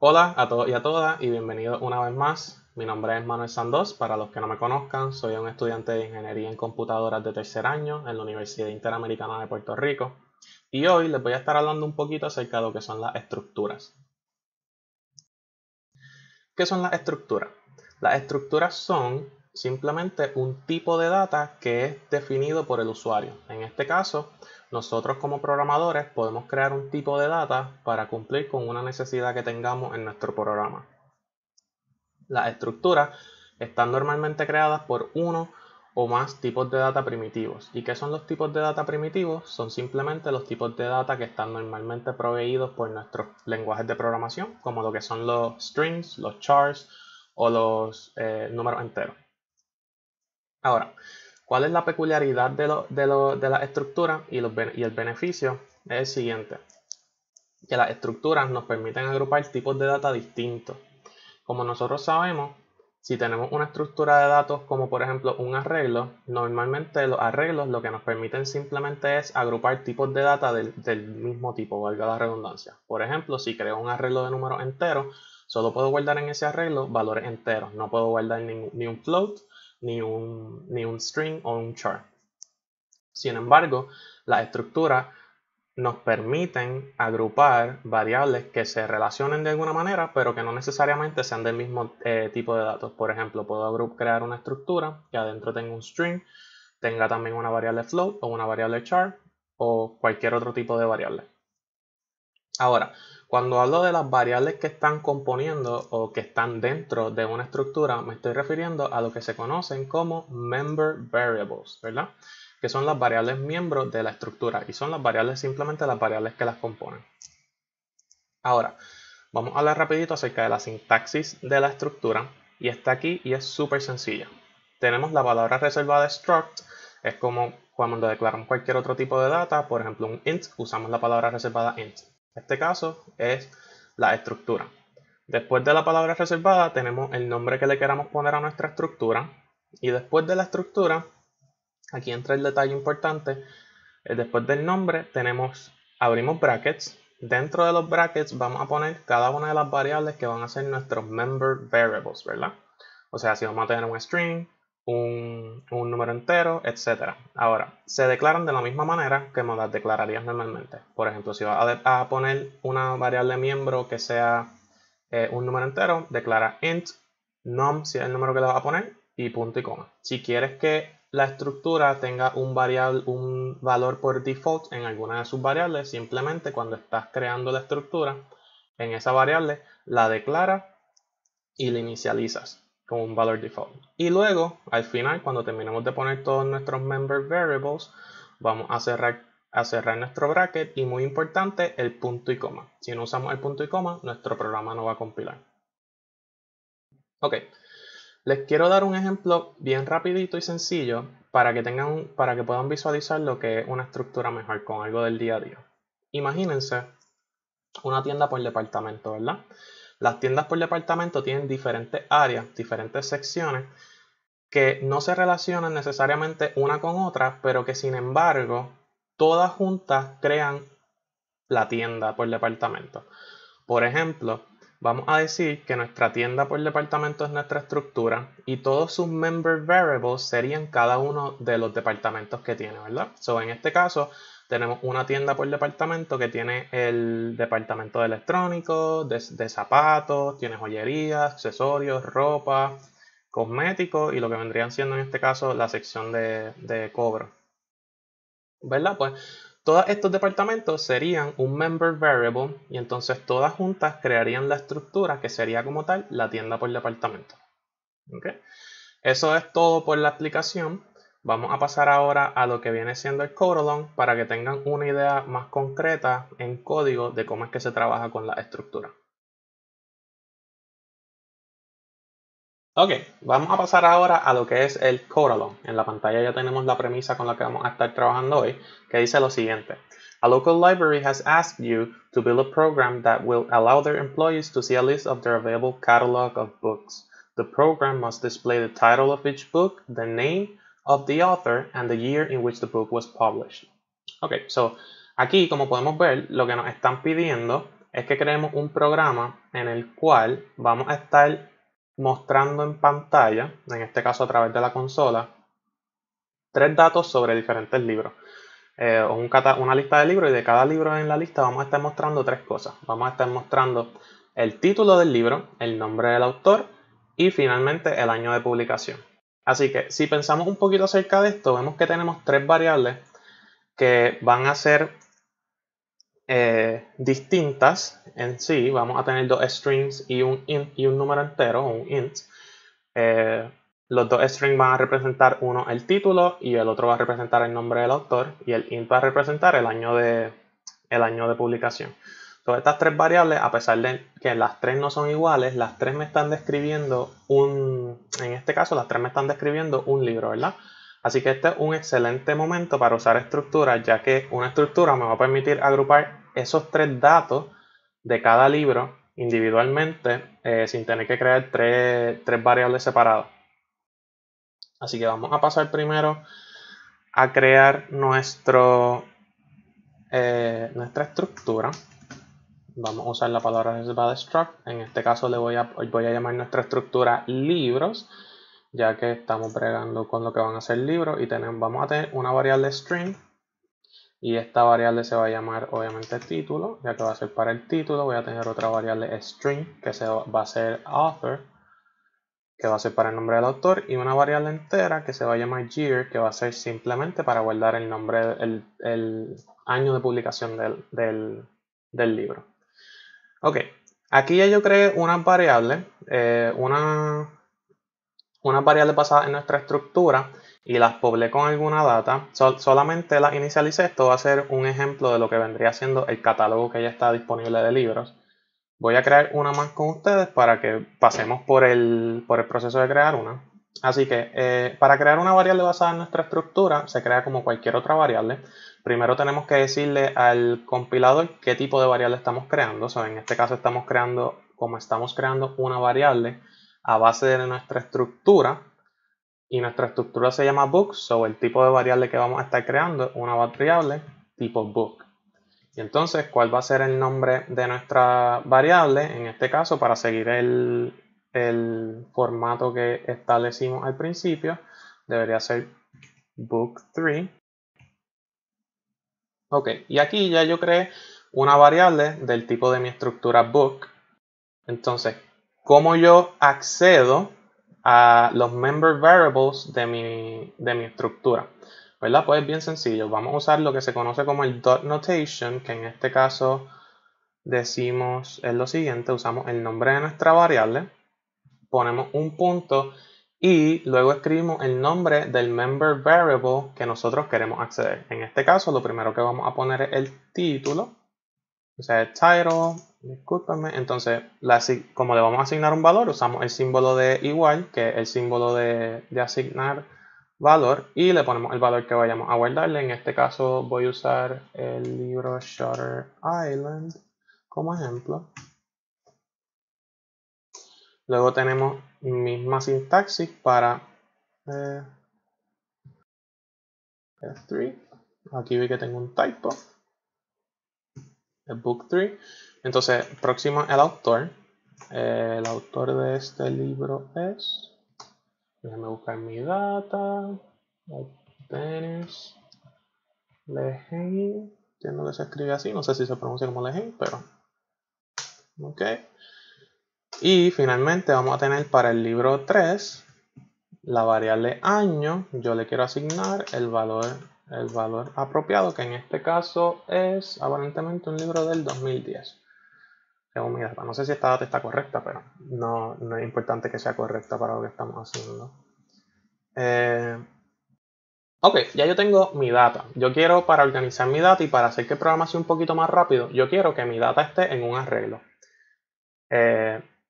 Hola a todos y a todas y bienvenidos una vez más. Mi nombre es Manuel Sandoz. Para los que no me conozcan, soy un estudiante de Ingeniería en Computadoras de tercer año en la Universidad Interamericana de Puerto Rico y hoy les voy a estar hablando un poquito acerca de lo que son las estructuras. ¿Qué son las estructuras? Las estructuras son simplemente un tipo de data que es definido por el usuario. En este caso, nosotros como programadores podemos crear un tipo de data para cumplir con una necesidad que tengamos en nuestro programa. Las estructuras están normalmente creadas por uno o más tipos de data primitivos. ¿Y qué son los tipos de data primitivos? Son simplemente los tipos de data que están normalmente proveídos por nuestros lenguajes de programación, como lo que son los strings, los chars o los números enteros. Ahora, ¿cuál es la peculiaridad de la estructura y el beneficio? Es el siguiente, que las estructuras nos permiten agrupar tipos de data distintos. Como nosotros sabemos, si tenemos una estructura de datos como por ejemplo un arreglo, normalmente los arreglos lo que nos permiten simplemente es agrupar tipos de data del mismo tipo, valga la redundancia. Por ejemplo, si creo un arreglo de números enteros, solo puedo guardar en ese arreglo valores enteros. No puedo guardar ni un float, ni un string o un char. Sin embargo, las estructuras nos permiten agrupar variables que se relacionen de alguna manera, pero que no necesariamente sean del mismo tipo de datos. Por ejemplo, puedo crear una estructura que adentro tenga un string, tenga también una variable float o una variable char o cualquier otro tipo de variable. Ahora, cuando hablo de las variables que están componiendo o que están dentro de una estructura, me estoy refiriendo a lo que se conocen como member variables, ¿verdad? Que son las variables miembros de la estructura y son las variables simplemente las variables que las componen. Ahora, vamos a hablar rapidito acerca de la sintaxis de la estructura y está aquí y es súper sencilla. Tenemos la palabra reservada struct, es como cuando declaramos cualquier otro tipo de data, por ejemplo un int, usamos la palabra reservada int. En este caso es la estructura. Después de la palabra reservada tenemos el nombre que le queramos poner a nuestra estructura y después de la estructura, aquí entra el detalle importante, después del nombre abrimos brackets. Dentro de los brackets vamos a poner cada una de las variables que van a ser nuestros member variables, ¿verdad? O sea, si vamos a tener un string, un número entero, etc. Ahora, se declaran de la misma manera que nos las declararías normalmente. Por ejemplo, si vas a poner una variable miembro que sea un número entero, declara int, num si es el número que le vas a poner, y punto y coma. Si quieres que la estructura tenga un valor por default en alguna de sus variables, simplemente cuando estás creando la estructura, en esa variable la declaras y la inicializas con un valor default. Y luego, al final, cuando terminemos de poner todos nuestros member variables, vamos a cerrar nuestro bracket y muy importante, el punto y coma. Si no usamos el punto y coma, nuestro programa no va a compilar. Ok, les quiero dar un ejemplo bien rapidito y sencillo para que puedan visualizar lo que es una estructura mejor con algo del día a día. Imagínense una tienda por departamento, ¿verdad? Las tiendas por departamento tienen diferentes áreas, diferentes secciones que no se relacionan necesariamente una con otra, pero que sin embargo todas juntas crean la tienda por departamento. Por ejemplo, vamos a decir que nuestra tienda por departamento es nuestra estructura y todos sus member variables serían cada uno de los departamentos que tiene, ¿verdad? So, en este caso, tenemos una tienda por departamento que tiene el departamento de electrónicos, de zapatos, tiene joyería, accesorios, ropa, cosméticos y lo que vendrían siendo en este caso la sección de cobro. ¿Verdad? Pues todos estos departamentos serían un member variable y entonces todas juntas crearían la estructura que sería como tal la tienda por departamento. ¿Okay? Eso es todo por la explicación. Vamos a pasar ahora a lo que viene siendo el code along para que tengan una idea más concreta en código de cómo es que se trabaja con la estructura. Ok, vamos a pasar ahora a lo que es el code along. En la pantalla ya tenemos la premisa con la que vamos a estar trabajando hoy, que dice lo siguiente. A local library has asked you to build a program that will allow their employees to see a list of their available catalog of books. The program must display the title of each book, the name of the author, and the year in which the book was published. Ok, so aquí como podemos ver, lo que nos están pidiendo es que creemos un programa en el cual vamos a estar mostrando en pantalla, en este caso a través de la consola, 3 datos sobre diferentes libros. Una lista de libros, y de cada libro en la lista vamos a estar mostrando 3 cosas. Vamos a estar mostrando el título del libro, el nombre del autor y finalmente el año de publicación. Así que si pensamos un poquito acerca de esto, vemos que tenemos 3 variables que van a ser distintas en sí. Vamos a tener 2 strings y un int y un número entero, o un int. Los 2 strings van a representar uno el título y el otro va a representar el nombre del autor, y el int va a representar el año de publicación. Todas estas 3 variables, a pesar de que las 3 no son iguales, las 3 me están describiendo en este caso las 3 me están describiendo un libro, ¿verdad? Así que este es un excelente momento para usar estructuras, ya que una estructura me va a permitir agrupar esos 3 datos de cada libro individualmente sin tener que crear 3 variables separadas. Así que vamos a pasar primero a crear nuestra estructura. Vamos a usar la palabra reservada struct. En este caso voy a llamar nuestra estructura libros, ya que estamos bregando con lo que van a ser libros, y vamos a tener una variable string, y esta variable se va a llamar obviamente título, ya que va a ser para el título. Voy a tener otra variable string que va a ser author, que va a ser para el nombre del autor, y una variable entera que se va a llamar year, que va a ser simplemente para guardar el nombre, el año de publicación del libro. Ok, aquí ya yo creé unas variables, unas variables basadas en nuestra estructura, y las poblé con alguna data. Solamente las inicialicé. Esto va a ser un ejemplo de lo que vendría siendo el catálogo que ya está disponible de libros. Voy a crear una más con ustedes para que pasemos por el proceso de crear una. Así que para crear una variable basada en nuestra estructura, se crea como cualquier otra variable. Primero tenemos que decirle al compilador qué tipo de variable estamos creando. En este caso estamos creando una variable a base de nuestra estructura, y nuestra estructura se llama book. El tipo de variable que vamos a estar creando es una variable tipo book. Y entonces, ¿cuál va a ser el nombre de nuestra variable? En este caso, para seguir el formato que establecimos al principio, debería ser book3. Ok, y aquí ya yo creé una variable del tipo de mi estructura book. Entonces, ¿cómo yo accedo a los member variables de mi estructura? ¿Verdad? Pues es bien sencillo. Vamos a usar lo que se conoce como el dot notation, que en este caso decimos es lo siguiente. Usamos el nombre de nuestra variable, ponemos un punto y luego escribimos el nombre del member variable que nosotros queremos acceder. En este caso, lo primero que vamos a poner es el título, o sea, el title. Discúlpenme. Entonces, como le vamos a asignar un valor, usamos el símbolo de igual, que es el símbolo de asignar valor, y le ponemos el valor que vayamos a guardarle. En este caso voy a usar el libro Shutter Island como ejemplo. Luego tenemos misma sintaxis para F3. Aquí vi que tengo un typo. El book 3. Entonces, próximo el autor. El autor de este libro es, déjame buscar mi data, Dennis Lehane. Entiendo que se escribe así, no sé si se pronuncia como Lehane, pero ok. Y finalmente vamos a tener para el libro 3 la variable año. Yo le quiero asignar el valor apropiado, que en este caso es aparentemente un libro del 2010. Según mi data. No sé si esta data está correcta, pero no es importante que sea correcta para lo que estamos haciendo. Ok, ya yo tengo mi data. Yo quiero, para organizar mi data y para hacer que el programa sea un poquito más rápido, yo quiero que mi data esté en un arreglo.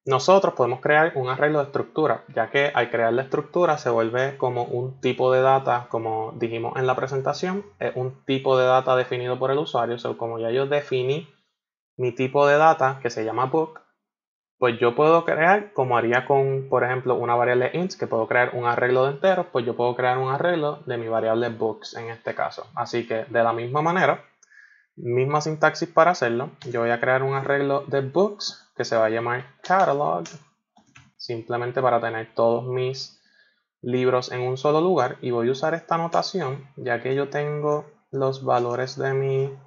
Nosotros podemos crear un arreglo de estructura, ya que al crear la estructura se vuelve como un tipo de data, como dijimos en la presentación, es un tipo de data definido por el usuario. Como ya yo definí mi tipo de data, que se llama book, pues yo puedo crear, como haría con, por ejemplo, una variable int, que puedo crear un arreglo de enteros, pues yo puedo crear un arreglo de mi variable books en este caso. Así que de la misma manera, Misma sintaxis para hacerlo. Yo voy a crear un arreglo de books que se va a llamar catalog, simplemente para tener todos mis libros en un solo lugar, y voy a usar esta notación ya que yo tengo los valores de mi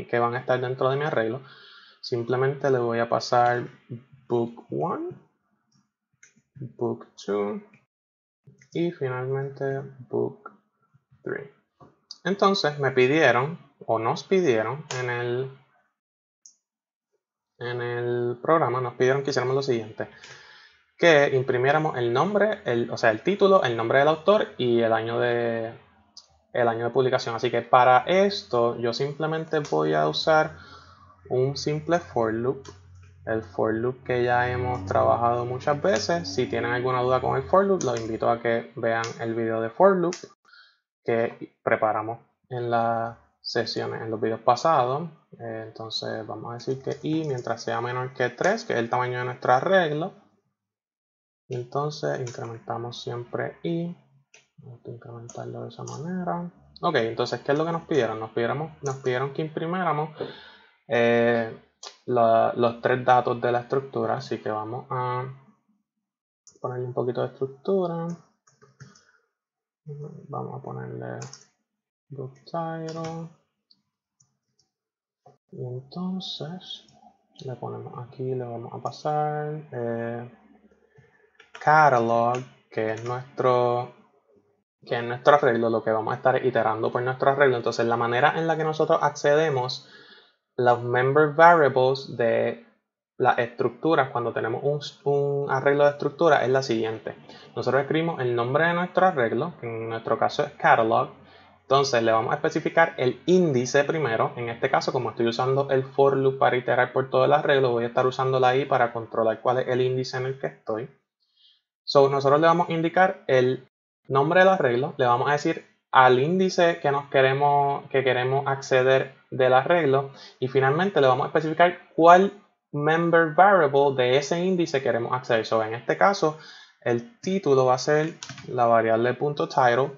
que van a estar dentro de mi arreglo. Simplemente le voy a pasar book 1, book 2 y finalmente book 3. Entonces me pidieron, o nos pidieron en el programa, nos pidieron que hiciéramos lo siguiente: que imprimiéramos el nombre, o sea, el título, el nombre del autor y el año de publicación. Así que para esto yo simplemente voy a usar un simple for loop, el for loop que ya hemos trabajado muchas veces. Si tienen alguna duda con el for loop, los invito a que vean el video de for loop que preparamos en las sesiones, en los videos pasados. Entonces vamos a decir que i mientras sea menor que 3, que es el tamaño de nuestro arreglo. Y entonces incrementamos siempre i. Vamos a incrementarlo de esa manera. Ok, entonces, ¿qué es lo que nos pidieron? Nos pidieron que imprimiéramos los 3 datos de la estructura. Así que vamos a ponerle un poquito de estructura. Vamos a ponerle book title. Y entonces le ponemos aquí, le vamos a pasar catalog, que es nuestro arreglo, lo que vamos a estar iterando por nuestro arreglo. Entonces la manera en la que nosotros accedemos los member variables de las estructuras cuando tenemos un arreglo de estructura es la siguiente. Nosotros escribimos el nombre de nuestro arreglo, que en nuestro caso es catalog. Entonces le vamos a especificar el índice primero. En este caso, como estoy usando el for loop para iterar por todo el arreglo, voy a estar usando la i para controlar cuál es el índice en el que estoy. Nosotros le vamos a indicar el nombre del arreglo, le vamos a decir al índice que queremos acceder del arreglo, y finalmente le vamos a especificar cuál member variable de ese índice queremos acceder. En este caso, el título va a ser la variable .title,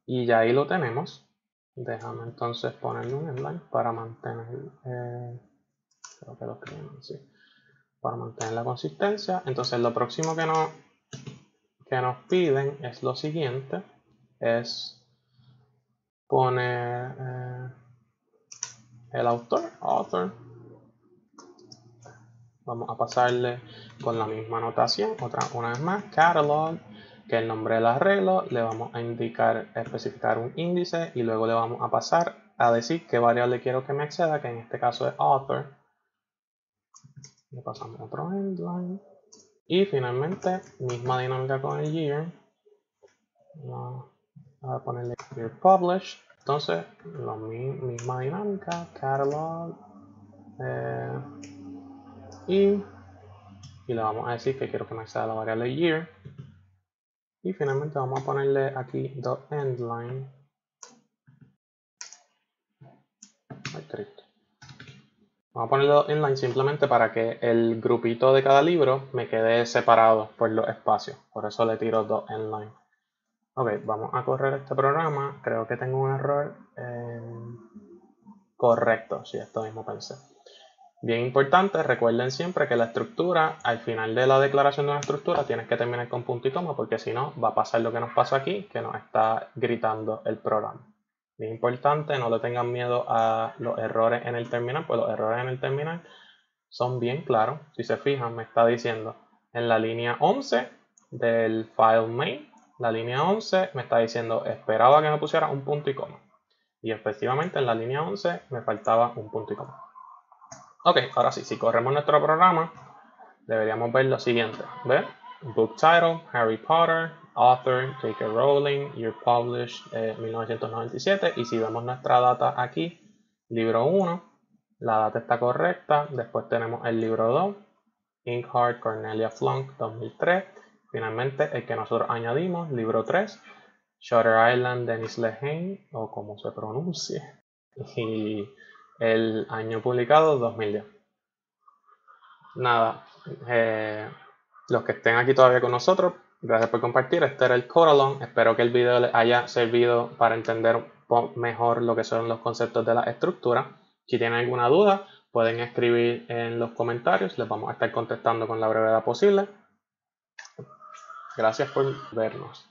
y ya ahí lo tenemos. Déjame entonces ponerle un inline para mantener, creo que lo escribimos así, para mantener la consistencia. Entonces lo próximo que nos piden es lo siguiente, es poner el author. Vamos a pasarle con la misma notación, una vez más, catalog, que es el nombre del arreglo. Le vamos a especificar un índice, y luego le vamos a pasar a decir qué variable quiero que me acceda, que en este caso es author. Le pasamos otro endline. Y finalmente, misma dinámica con el year. Vamos a ponerle year published. Entonces, la misma dinámica, catalog, y le vamos a decir que quiero que me acceda la variable year. Y finalmente vamos a ponerle aquí .endline. Vamos a ponerle .endline simplemente para que el grupito de cada libro me quede separado por los espacios. Por eso le tiro .endline. Ok, vamos a correr este programa. Creo que tengo un error. Correcto, sí, esto mismo pensé. Bien importante, recuerden siempre que la estructura, al final de la declaración de una estructura, tienes que terminar con punto y coma, porque si no, va a pasar lo que nos pasó aquí, que nos está gritando el programa. Bien importante, no le tengan miedo a los errores en el terminal, pues los errores en el terminal son bien claros. Si se fijan, me está diciendo en la línea 11 del file main, la línea 11 me está diciendo esperaba que me pusiera un punto y coma. Y efectivamente en la línea 11 me faltaba un punto y coma. Ok, ahora sí, si corremos nuestro programa, deberíamos ver lo siguiente. ¿Ven? Book title, Harry Potter, author, J.K. Rowling, year published, 1997. Y si vemos nuestra data aquí, libro 1, la data está correcta. Después tenemos el libro 2, Inkheart, Cornelia Flunk, 2003. Finalmente, el que nosotros añadimos, libro 3, Shutter Island, Dennis Lehane, o como se pronuncie. Y el año publicado, 2010. Nada, los que estén aquí todavía con nosotros, gracias por compartir. Este era el Code Along. Espero que el video les haya servido para entender mejor lo que son los conceptos de la estructura. Si tienen alguna duda, pueden escribir en los comentarios, les vamos a estar contestando con la brevedad posible. Gracias por vernos.